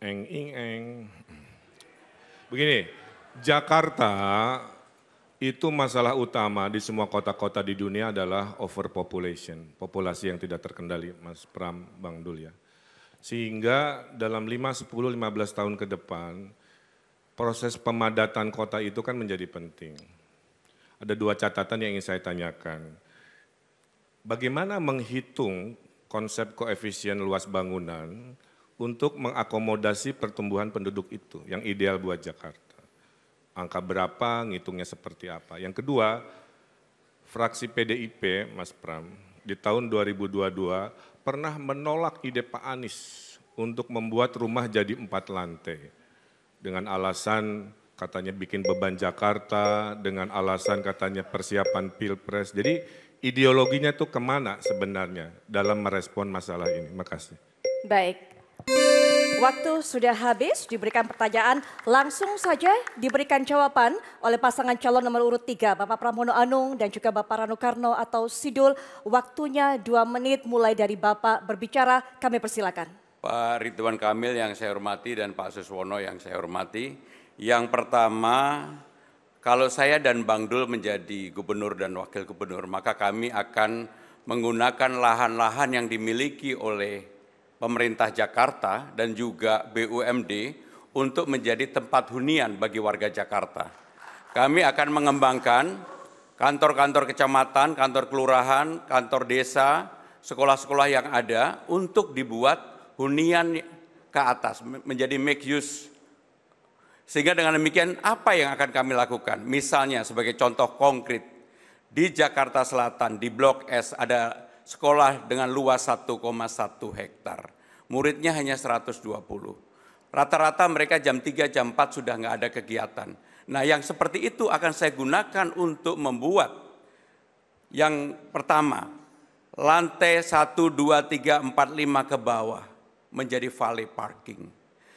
Eng ing eng. Begini, Jakarta itu masalah utama di semua kota-kota di dunia adalah overpopulation, populasi yang tidak terkendali, Mas Pram, Bang Dul ya. Sehingga dalam 5, 10, 15 tahun ke depan, proses pemadatan kota itu kan menjadi penting. Ada dua catatan yang ingin saya tanyakan. Bagaimana menghitung konsep koefisien luas bangunan untuk mengakomodasi pertumbuhan penduduk itu yang ideal buat Jakarta? Angka berapa, ngitungnya seperti apa? Yang kedua, fraksi PDIP, Mas Pram, di tahun 2022 pernah menolak ide Pak Anies untuk membuat rumah jadi 4 lantai. Dengan alasan katanya bikin beban Jakarta, dengan alasan katanya persiapan Pilpres. Jadi ideologinya itu kemana sebenarnya dalam merespon masalah ini? Makasih. Baik, waktu sudah habis, diberikan pertanyaan, langsung saja diberikan jawaban oleh pasangan calon nomor urut 3, Bapak Pramono Anung dan juga Bapak Rano Karno atau Sidul. Waktunya 2 menit mulai dari Bapak berbicara, kami persilakan. Pak Ridwan Kamil yang saya hormati dan Pak Suswono yang saya hormati. Yang pertama, kalau saya dan Bang Dul menjadi gubernur dan wakil gubernur, maka kami akan menggunakan lahan-lahan yang dimiliki oleh pemerintah Jakarta dan juga BUMD untuk menjadi tempat hunian bagi warga Jakarta. Kami akan mengembangkan kantor-kantor kecamatan, kantor kelurahan, kantor desa, sekolah-sekolah yang ada untuk dibuat hunian ke atas, menjadi make use. Sehingga dengan demikian apa yang akan kami lakukan? Misalnya sebagai contoh konkret, di Jakarta Selatan, di Blok S ada sekolah dengan luas 1,1 hektar. Muridnya hanya 120. Rata-rata mereka jam 3, jam 4 sudah nggak ada kegiatan. Nah yang seperti itu akan saya gunakan untuk membuat yang pertama, lantai 1, 2, 3, 4, 5 ke bawah menjadi valet parking.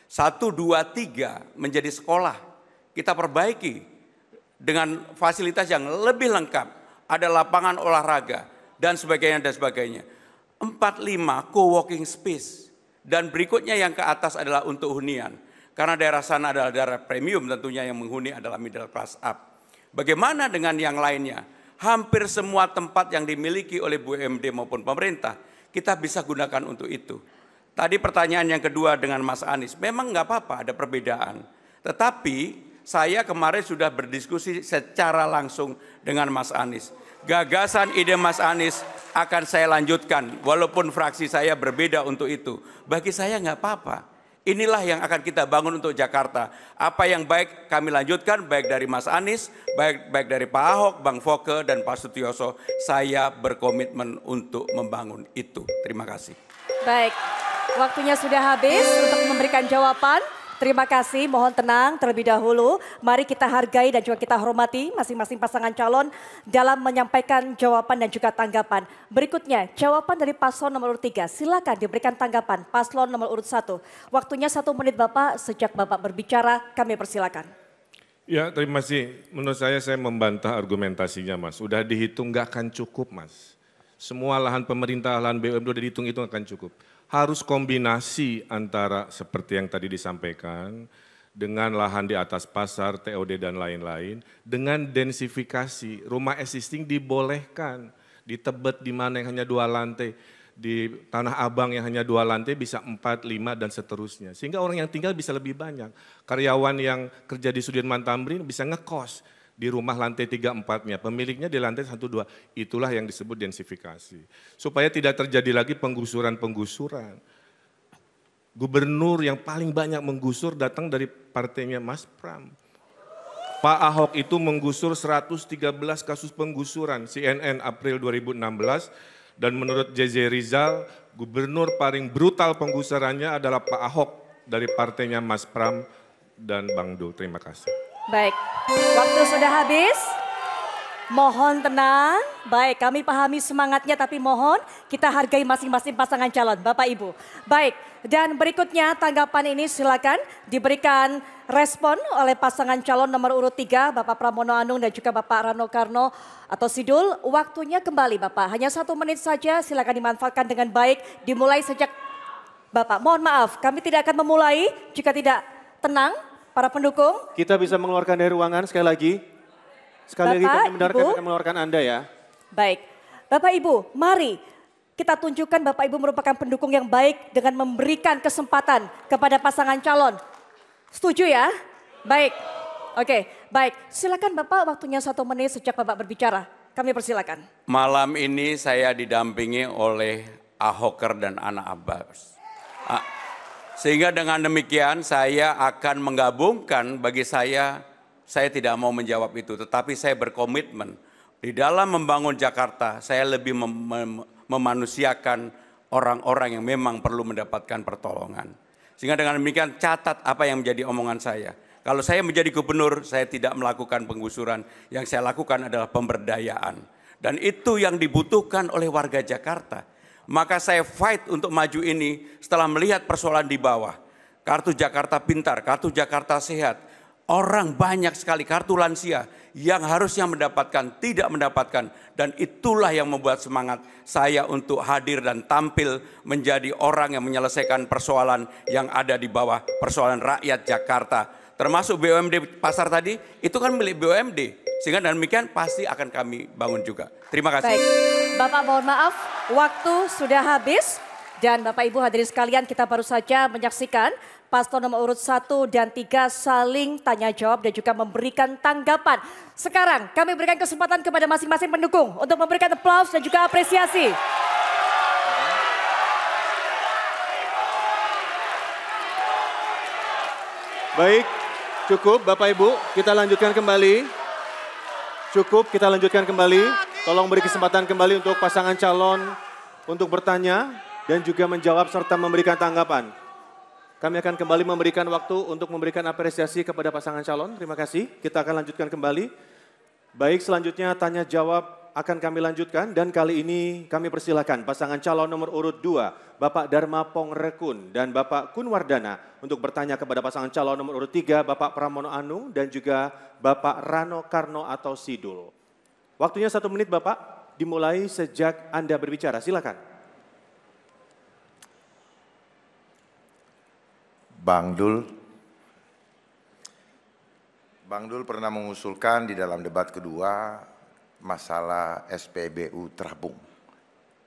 1, 2, 3 menjadi sekolah. Kita perbaiki dengan fasilitas yang lebih lengkap. Ada lapangan olahraga dan sebagainya dan sebagainya. 4, 5 co-working space. Dan berikutnya yang ke atas adalah untuk hunian. Karena daerah sana adalah daerah premium tentunya yang menghuni adalah middle class up. Bagaimana dengan yang lainnya? Hampir semua tempat yang dimiliki oleh BUMD maupun pemerintah, kita bisa gunakan untuk itu. Tadi pertanyaan yang kedua dengan Mas Anies, memang nggak apa-apa ada perbedaan. Tetapi saya kemarin sudah berdiskusi secara langsung dengan Mas Anies. Gagasan ide Mas Anies akan saya lanjutkan, walaupun fraksi saya berbeda untuk itu. Bagi saya nggak apa-apa. Inilah yang akan kita bangun untuk Jakarta. Apa yang baik kami lanjutkan, baik dari Mas Anies, baik dari Pak Ahok, Bang Foke, dan Pak Sutioso. Saya berkomitmen untuk membangun itu. Terima kasih. Baik. Waktunya sudah habis untuk memberikan jawaban. Terima kasih, mohon tenang terlebih dahulu. Mari kita hargai dan juga kita hormati masing-masing pasangan calon dalam menyampaikan jawaban dan juga tanggapan. Berikutnya, jawaban dari paslon nomor urut 3. Silakan diberikan tanggapan paslon nomor urut 1. Waktunya 1 menit Bapak, sejak Bapak berbicara kami persilakan. Ya terima kasih, menurut saya membantah argumentasinya Mas. Udah dihitung nggak akan cukup Mas. Semua lahan pemerintah, lahan BUMD udah dihitung itu akan cukup. Harus kombinasi antara seperti yang tadi disampaikan dengan lahan di atas pasar, TOD dan lain-lain, dengan densifikasi. Rumah existing dibolehkan di Tebet di mana yang hanya 2 lantai, di Tanah Abang yang hanya 2 lantai bisa 4, 5 dan seterusnya. Sehingga orang yang tinggal bisa lebih banyak. Karyawan yang kerja di Sudirman Tamrin bisa ngekos di rumah lantai 3-4-nya, pemiliknya di lantai 1-2, itulah yang disebut densifikasi. Supaya tidak terjadi lagi penggusuran-penggusuran. Gubernur yang paling banyak menggusur datang dari partainya Mas Pram. Pak Ahok itu menggusur 113 kasus penggusuran, CNN April 2016, dan menurut JJ Rizal, gubernur paling brutal penggusurannya adalah Pak Ahok dari partainya Mas Pram dan Bang Dul. Terima kasih. Baik, waktu sudah habis. Mohon tenang. Baik, kami pahami semangatnya tapi mohon kita hargai masing-masing pasangan calon, Bapak Ibu. Baik, dan berikutnya tanggapan ini silakan diberikan respon oleh pasangan calon nomor urut 3, Bapak Pramono Anung dan juga Bapak Rano Karno atau Sidul. Waktunya kembali Bapak, hanya 1 menit saja, silakan dimanfaatkan dengan baik. Dimulai sejak Bapak. Mohon maaf, kami tidak akan memulai jika tidak tenang para pendukung. Kita bisa mengeluarkan dari ruangan sekali lagi. Sekali lagi Bapak, kami mendengarkan Ibu. akan mengeluarkan Anda ya. Baik, Bapak Ibu, mari kita tunjukkan Bapak Ibu merupakan pendukung yang baik dengan memberikan kesempatan kepada pasangan calon. Setuju ya? Baik, oke, baik. Silakan Bapak, waktunya 1 menit sejak Bapak berbicara. Kami persilakan. Malam ini saya didampingi oleh Ahoker dan Ana Abbas. Sehingga dengan demikian saya akan menggabungkan, bagi saya tidak mau menjawab itu. Tetapi saya berkomitmen di dalam membangun Jakarta, saya lebih memanusiakan orang-orang yang memang perlu mendapatkan pertolongan. Sehingga dengan demikian catat apa yang menjadi omongan saya. Kalau saya menjadi gubernur, saya tidak melakukan penggusuran. Yang saya lakukan adalah pemberdayaan. Dan itu yang dibutuhkan oleh warga Jakarta. Maka saya fight untuk maju ini setelah melihat persoalan di bawah. Kartu Jakarta Pintar, kartu Jakarta Sehat. Orang banyak sekali, kartu lansia yang harusnya mendapatkan, tidak mendapatkan. Dan itulah yang membuat semangat saya untuk hadir dan tampil menjadi orang yang menyelesaikan persoalan yang ada di bawah, persoalan rakyat Jakarta. Termasuk BUMD pasar tadi, itu kan milik BUMD. Sehingga dan demikian pasti akan kami bangun juga. Terima kasih. Baik, Bapak mohon maaf, waktu sudah habis. Dan Bapak Ibu hadirin sekalian, kita baru saja menyaksikan paslon nomor urut 1 dan 3 saling tanya jawab dan juga memberikan tanggapan. Sekarang kami berikan kesempatan kepada masing-masing pendukung untuk memberikan aplaus dan juga apresiasi. Baik, cukup Bapak Ibu, kita lanjutkan kembali. Cukup, kita lanjutkan kembali. Tolong beri kesempatan kembali untuk pasangan calon untuk bertanya dan juga menjawab serta memberikan tanggapan. Kami akan kembali memberikan waktu untuk memberikan apresiasi kepada pasangan calon. Terima kasih. Kita akan lanjutkan kembali. Baik, selanjutnya tanya jawab akan kami lanjutkan dan kali ini kami persilakan pasangan calon nomor urut 2, Bapak Dharma Pongrekun dan Bapak Kunwardana untuk bertanya kepada pasangan calon nomor urut 3, Bapak Pramono Anung dan juga Bapak Rano Karno atau Sidul. Waktunya 1 menit Bapak, dimulai sejak Anda berbicara. Silakan. Bang Dul pernah mengusulkan di dalam debat kedua masalah SPBU terapung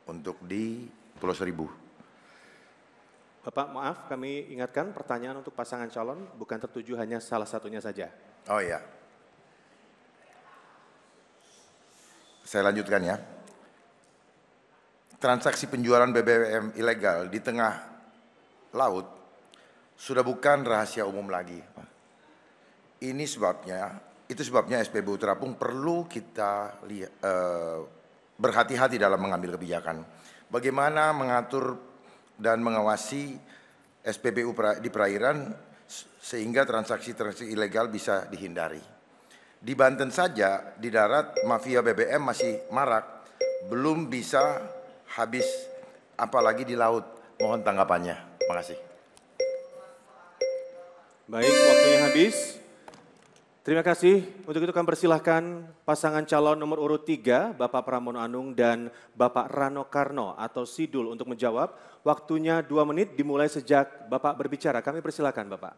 untuk di Pulau Seribu. Bapak maaf, kami ingatkan pertanyaan untuk pasangan calon bukan tertuju hanya salah satunya saja. Oh iya. Saya lanjutkan ya. Transaksi penjualan BBM ilegal di tengah laut sudah bukan rahasia umum lagi. Itu sebabnya SPBU terapung perlu kita berhati-hati dalam mengambil kebijakan. Bagaimana mengatur dan mengawasi SPBU di perairan sehingga transaksi-transaksi ilegal bisa dihindari. Di Banten saja, di darat mafia BBM masih marak, belum bisa habis, apalagi di laut. Mohon tanggapannya. Terima kasih. Baik, waktunya habis. Terima kasih. Untuk itu kami persilahkan pasangan calon nomor urut 3, Bapak Pramono Anung dan Bapak Rano Karno atau Sidul untuk menjawab. Waktunya 2 menit dimulai sejak Bapak berbicara. Kami persilahkan Bapak.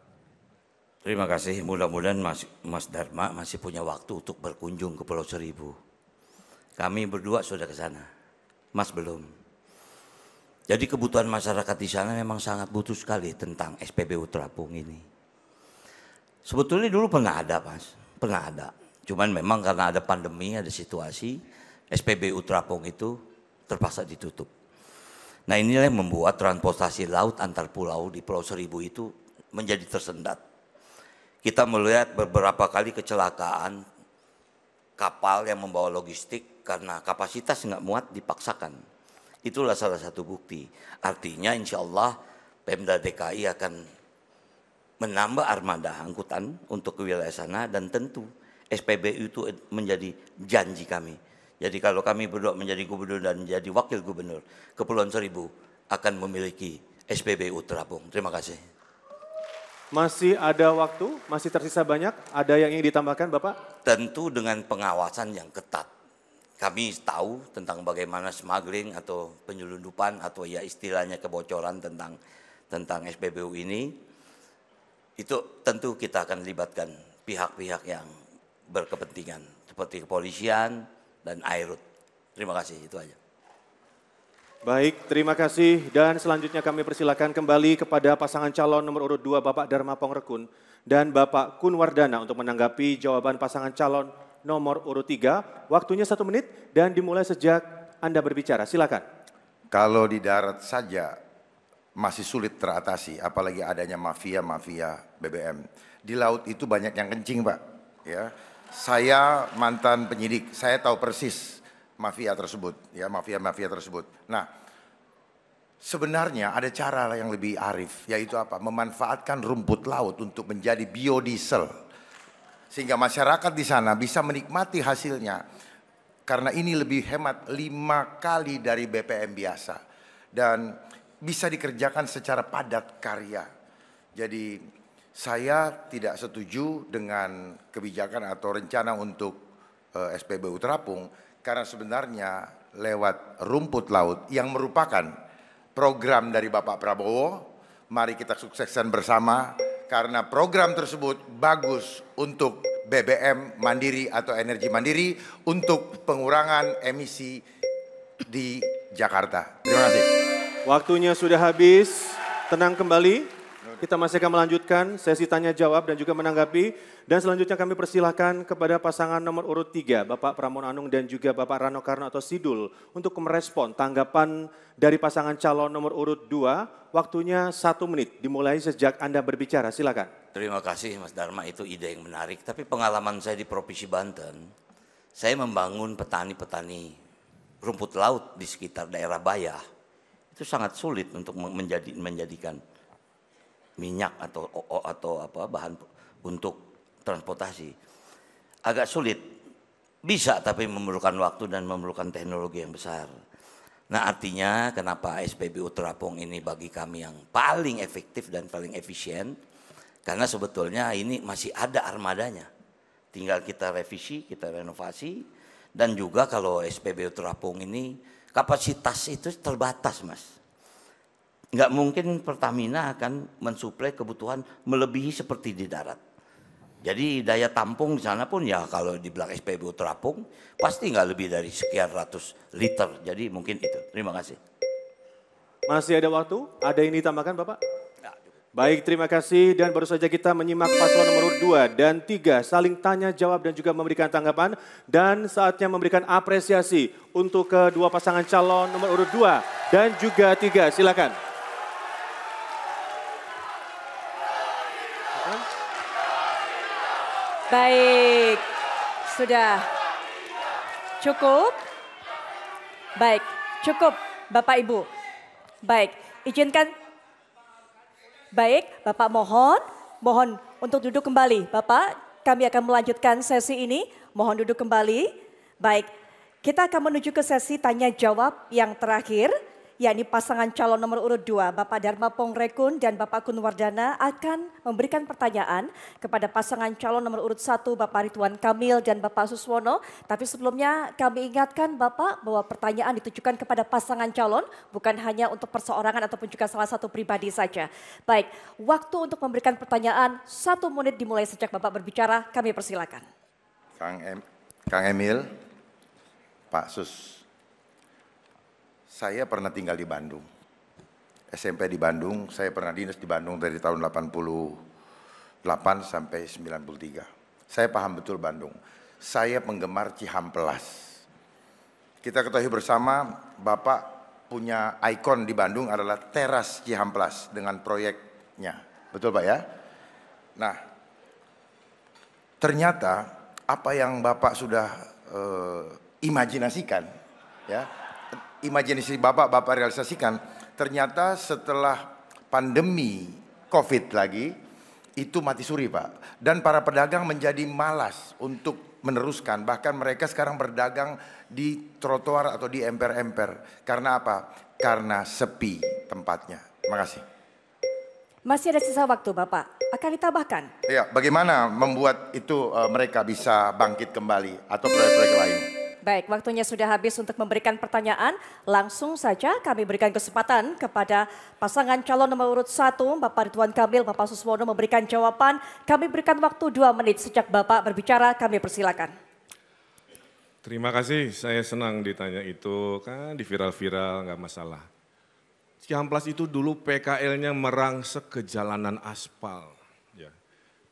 Terima kasih. Mudah-mudahan Mas Dharma masih punya waktu untuk berkunjung ke Pulau Seribu. Kami berdua sudah ke sana. Mas belum. Jadi kebutuhan masyarakat di sana memang sangat butuh sekali tentang SPBU terapung ini. Sebetulnya dulu pernah ada Mas, pernah ada. Cuman memang karena ada pandemi, ada situasi, SPBU terapung itu terpaksa ditutup. Nah inilah yang membuat transportasi laut antar pulau di Pulau Seribu itu menjadi tersendat. Kita melihat beberapa kali kecelakaan kapal yang membawa logistik karena kapasitas nggak muat dipaksakan. Itulah salah satu bukti. Artinya insya Allah Pemda DKI akan menambah armada angkutan untuk ke wilayah sana dan tentu SPBU itu menjadi janji kami. Jadi kalau kami berdua menjadi gubernur dan menjadi wakil gubernur, Kepulauan Seribu akan memiliki SPBU terapung. Terima kasih. Masih ada waktu, masih tersisa banyak. Ada yang ingin ditambahkan Bapak? Tentu dengan pengawasan yang ketat. Kami tahu tentang bagaimana smuggling atau penyelundupan atau ya istilahnya kebocoran tentang tentang SPBU ini, itu tentu kita akan libatkan pihak-pihak yang berkepentingan seperti kepolisian dan Airut. Terima kasih, itu aja. Baik, terima kasih. Dan selanjutnya kami persilakan kembali kepada pasangan calon nomor urut 2 Bapak Dharma Pongrekun dan Bapak Kunwardana untuk menanggapi jawaban pasangan calon nomor urut 3. Waktunya 1 menit dan dimulai sejak Anda berbicara. Silakan. Kalau di darat saja masih sulit teratasi, apalagi adanya mafia-mafia BBM. Di laut itu banyak yang kencing, Pak. Ya, saya mantan penyidik, saya tahu persis mafia tersebut, ya mafia-mafia tersebut. Nah, sebenarnya ada cara yang lebih arif, yaitu apa? Memanfaatkan rumput laut untuk menjadi biodiesel, sehingga masyarakat di sana bisa menikmati hasilnya. Karena ini lebih hemat 5 kali dari BPM biasa dan bisa dikerjakan secara padat karya. Jadi saya tidak setuju dengan kebijakan atau rencana untuk SPBU Terapung. Karena sebenarnya lewat rumput laut yang merupakan program dari Bapak Prabowo, mari kita sukseskan bersama karena program tersebut bagus untuk BBM mandiri atau energi mandiri untuk pengurangan emisi di Jakarta. Terima kasih. Waktunya sudah habis, tenang kembali. Kita masih akan melanjutkan sesi tanya jawab dan juga menanggapi. Dan selanjutnya kami persilahkan kepada pasangan nomor urut 3, Bapak Pramono Anung dan juga Bapak Rano Karno atau Sidul untuk merespon tanggapan dari pasangan calon nomor urut 2. Waktunya 1 menit, dimulai sejak Anda berbicara. Silakan. Terima kasih Mas Dharma, itu ide yang menarik. Tapi pengalaman saya di Provinsi Banten, saya membangun petani-petani rumput laut di sekitar daerah Bayah. Itu sangat sulit untuk menjadikan minyak atau bahan untuk transportasi. Agak sulit, bisa tapi memerlukan waktu dan memerlukan teknologi yang besar. Nah artinya kenapa SPBU Terapung ini bagi kami yang paling efektif dan paling efisien, karena sebetulnya ini masih ada armadanya. Tinggal kita revisi, kita renovasi, dan juga kalau SPBU Terapung ini kapasitas itu terbatas, Mas. Nggak mungkin Pertamina akan mensuplai kebutuhan melebihi seperti di darat. Jadi daya tampung di sana pun ya kalau di belakang SPBU Terapung pasti nggak lebih dari sekian ratus liter. Jadi mungkin itu. Terima kasih. Masih ada waktu? Ada yang ditambahkan Bapak? Baik, terima kasih dan baru saja kita menyimak paslon nomor 2 dan 3 saling tanya jawab dan juga memberikan tanggapan dan saatnya memberikan apresiasi untuk kedua pasangan calon nomor urut 2 dan juga 3. Silakan. Baik, sudah cukup. Baik, cukup Bapak Ibu. Baik, izinkan. Baik, Bapak mohon untuk duduk kembali. Bapak, kami akan melanjutkan sesi ini. Mohon duduk kembali. Baik, kita akan menuju ke sesi tanya jawab yang terakhir. Yakni pasangan calon nomor urut 2, Bapak Dharma Pongrekun dan Bapak Kunwardana akan memberikan pertanyaan kepada pasangan calon nomor urut 1, Bapak Ridwan Kamil dan Bapak Suswono. Tapi sebelumnya kami ingatkan Bapak bahwa pertanyaan ditujukan kepada pasangan calon, bukan hanya untuk perseorangan ataupun juga salah satu pribadi saja. Baik, waktu untuk memberikan pertanyaan 1 menit dimulai sejak Bapak berbicara, kami persilakan. Kang Emil, Pak Sus. Saya pernah tinggal di Bandung, SMP di Bandung, saya pernah dinas di Bandung dari tahun 88 sampai 93. Saya paham betul Bandung, saya penggemar Cihampelas. Kita ketahui bersama Bapak punya ikon di Bandung adalah teras Cihampelas dengan proyeknya, betul Pak ya? Nah, ternyata apa yang Bapak sudah imajinasikan ya, imajinasi Bapak realisasikan, ternyata setelah pandemi COVID lagi, itu mati suri Pak. Dan para pedagang menjadi malas untuk meneruskan, bahkan mereka sekarang berdagang di trotoar atau di emper-emper. Karena apa? Karena sepi tempatnya. Terima kasih. Masih ada sisa waktu Bapak, akan ditambahkan? Ya, bagaimana membuat itu mereka bisa bangkit kembali atau proyek-proyek lain? Baik, waktunya sudah habis untuk memberikan pertanyaan. Langsung saja kami berikan kesempatan kepada pasangan calon nomor urut 1, Bapak Ridwan Kamil, Bapak Suswono memberikan jawaban. Kami berikan waktu 2 menit sejak Bapak berbicara, kami persilakan. Terima kasih, saya senang ditanya itu, kan di viral-viral nggak masalah. Cihamplas itu dulu PKL-nya merangsek ke jalanan aspal. Ya.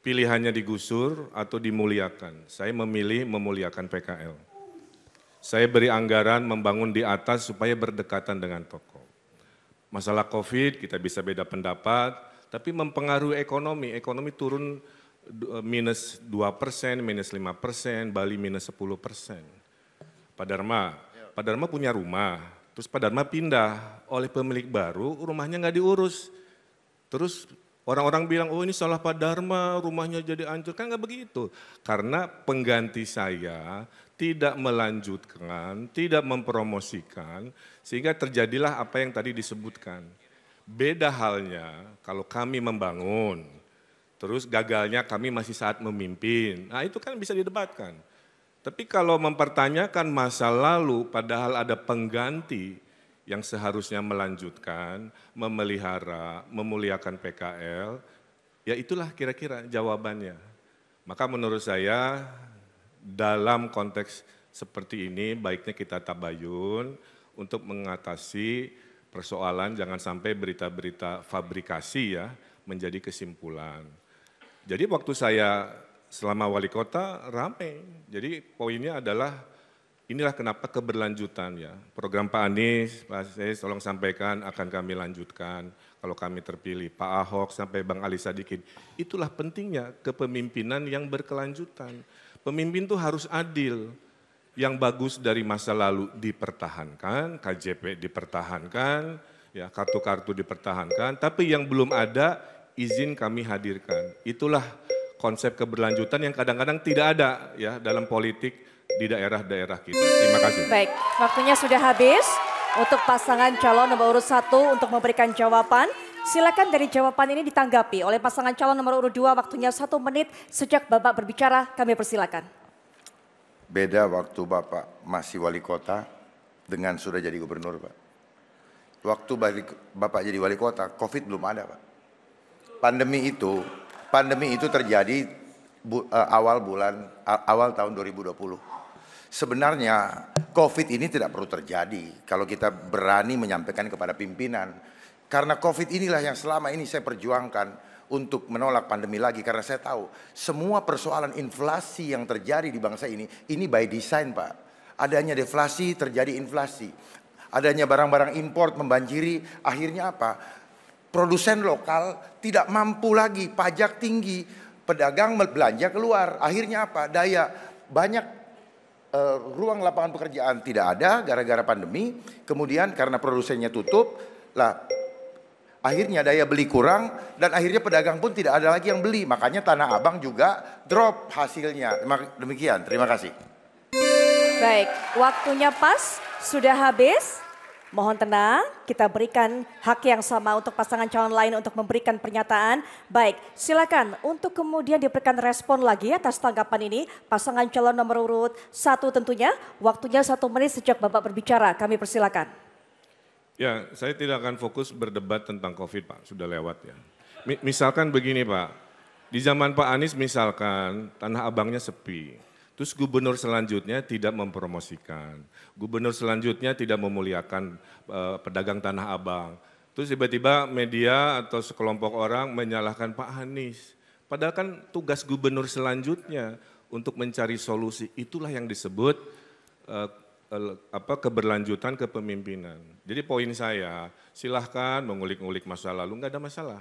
Pilihannya digusur atau dimuliakan. Saya memilih memuliakan PKL. Saya beri anggaran membangun di atas supaya berdekatan dengan toko. Masalah COVID kita bisa beda pendapat, tapi mempengaruhi ekonomi. Ekonomi turun minus 2%, minus 5%, Bali minus 10%. Pak Dharma punya rumah, terus Pak Dharma pindah oleh pemilik baru, rumahnya nggak diurus. Terus orang-orang bilang, oh ini salah Pak Dharma, rumahnya jadi hancur. Kan nggak begitu. Karena pengganti saya tidak melanjutkan, tidak mempromosikan, sehingga terjadilah apa yang tadi disebutkan. Beda halnya kalau kami membangun, terus gagalnya kami masih saat memimpin. Nah itu kan bisa didebatkan. Tapi kalau mempertanyakan masa lalu padahal ada pengganti yang seharusnya melanjutkan, memelihara, memuliakan PKL, ya itulah kira-kira jawabannya. Maka menurut saya dalam konteks seperti ini baiknya kita tabayun untuk mengatasi persoalan jangan sampai berita-berita fabrikasi ya menjadi kesimpulan. Jadi waktu saya selama wali kota ramai. Jadi poinnya adalah inilah kenapa keberlanjutan ya. Program Pak Anies, Pak saya tolong sampaikan akan kami lanjutkan kalau kami terpilih. Pak Ahok sampai Bang Ali Sadikin. Itulah pentingnya kepemimpinan yang berkelanjutan. Pemimpin itu harus adil. Yang bagus dari masa lalu dipertahankan, KJP dipertahankan, ya kartu-kartu dipertahankan. Tapi yang belum ada izin kami hadirkan. Itulah konsep keberlanjutan yang kadang-kadang tidak ada ya dalam politik di daerah-daerah kita. Terima kasih. Baik, waktunya sudah habis untuk pasangan calon nomor urut 1 untuk memberikan jawaban. Silakan dari jawaban ini ditanggapi oleh pasangan calon nomor urut 2, waktunya 1 menit sejak Bapak berbicara, kami persilakan. Beda waktu Bapak masih wali kota dengan sudah jadi gubernur, Pak. Waktu Bapak jadi wali kota, COVID belum ada, Pak. Pandemi itu terjadi awal tahun 2020. Sebenarnya COVID ini tidak perlu terjadi kalau kita berani menyampaikan kepada pimpinan. Karena COVID inilah yang selama ini saya perjuangkan untuk menolak pandemi lagi. Karena saya tahu semua persoalan inflasi yang terjadi di bangsa ini by design, Pak. Adanya deflasi, terjadi inflasi. Adanya barang-barang import membanjiri, akhirnya apa? Produsen lokal tidak mampu lagi, pajak tinggi, pedagang belanja keluar. Akhirnya apa? Banyak ruang lapangan pekerjaan tidak ada gara-gara pandemi. Kemudian karena produsennya tutup, akhirnya daya beli kurang dan akhirnya pedagang pun tidak ada lagi yang beli. Makanya Tanah Abang juga drop hasilnya. Demikian, terima kasih. Baik, waktunya pas, sudah habis. Mohon tenang, kita berikan hak yang sama untuk pasangan calon lain untuk memberikan pernyataan. Baik, silakan untuk kemudian diberikan respon lagi atas tanggapan ini. Pasangan calon nomor urut 1 tentunya, waktunya 1 menit sejak Bapak berbicara, kami persilakan. Ya, saya tidak akan fokus berdebat tentang COVID, Pak, sudah lewat ya. Misalkan begini, Pak, di zaman Pak Anies misalkan Tanah Abangnya sepi. Terus gubernur selanjutnya tidak mempromosikan, gubernur selanjutnya tidak memuliakan pedagang Tanah Abang. Terus tiba-tiba media atau sekelompok orang menyalahkan Pak Anies. Padahal kan tugas gubernur selanjutnya untuk mencari solusi. Itulah yang disebut keberlanjutan kepemimpinan. Jadi poin saya, silahkan mengulik-ngulik masa lalu, nggak ada masalah.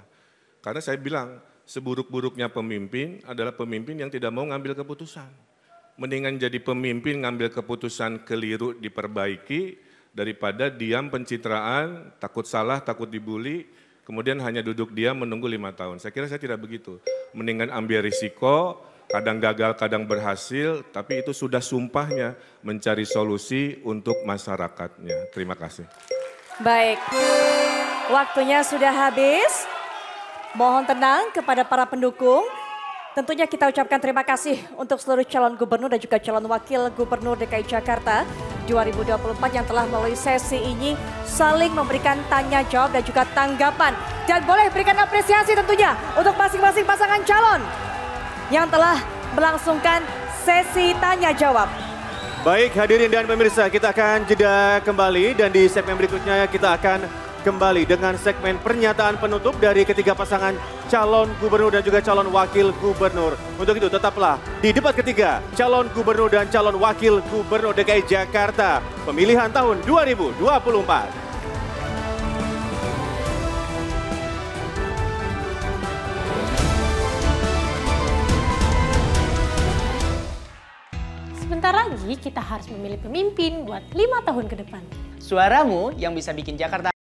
Karena saya bilang, seburuk-buruknya pemimpin adalah pemimpin yang tidak mau ngambil keputusan. Mendingan jadi pemimpin ngambil keputusan keliru diperbaiki daripada diam pencitraan, takut salah, takut dibully, kemudian hanya duduk diam menunggu 5 tahun. Saya kira saya tidak begitu. Mendingan ambil risiko, kadang gagal, kadang berhasil, tapi itu sudah sumpahnya mencari solusi untuk masyarakatnya. Terima kasih. Baik, waktunya sudah habis. Mohon tenang kepada para pendukung. Tentunya kita ucapkan terima kasih untuk seluruh calon gubernur dan juga calon wakil gubernur DKI Jakarta 2024 yang telah melalui sesi ini saling memberikan tanya jawab dan juga tanggapan. Dan boleh berikan apresiasi tentunya untuk masing-masing pasangan calon yang telah melangsungkan sesi tanya jawab. Baik hadirin dan pemirsa, kita akan jeda kembali dan di segmen berikutnya kita akan kembali dengan segmen pernyataan penutup dari ketiga pasangan calon gubernur dan juga calon wakil gubernur. Untuk itu tetaplah di debat ketiga calon gubernur dan calon wakil gubernur DKI Jakarta pemilihan tahun 2024. Sebentar lagi kita harus memilih pemimpin buat 5 tahun ke depan. Suaramu yang bisa bikin Jakarta